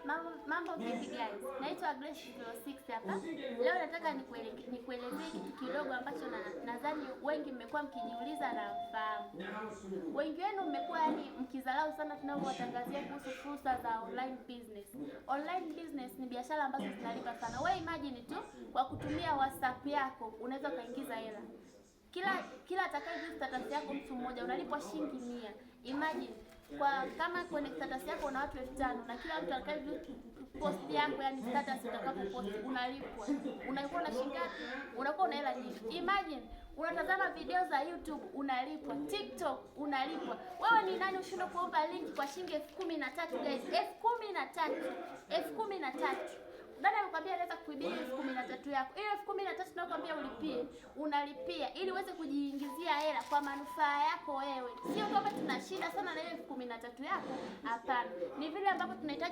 Mambo vipi guys? Naitwa Grace 06 hapa. Leo nataka nikuelezee kitu kidogo ambacho nadhani wengi mmekuwa mkijiuliza na mfahamu. Wengi wenu mmekuwa mkidharau sana tunapowatangazia kuhusu fursa za online business. Online business ni biashara ambazo zinalipa sana. Wewe imagine tu kwa kutumia WhatsApp yako unaweza kaingiza hela. Kila atakaye status yako mtu mmoja unalipwa shilingi 100. Imagine kama kwenye status yako una watu 5000 na kila mtu atakaye post yako, yani status utakapo post unalipwa. Unaikuwa na shilingi ngapi? Unakuwa una hela nyingi. Imagine unatazama video za YouTube unalipwa, TikTok unalipwa. Wewe ni nani ushindwe kuomba link kwa shilingi 13,000 guys? 13,000. Dada anakuambia anaweza kuibia 13,000 yako. Ile 13,000 tunakwambia ulipie, unalipia ili uweze kujiingizia hela kwa manufaa yako wewe. Sio kama tuna shida sana na ile 13,000 yako. Hapana. Ni vile ambavyo tunahitaji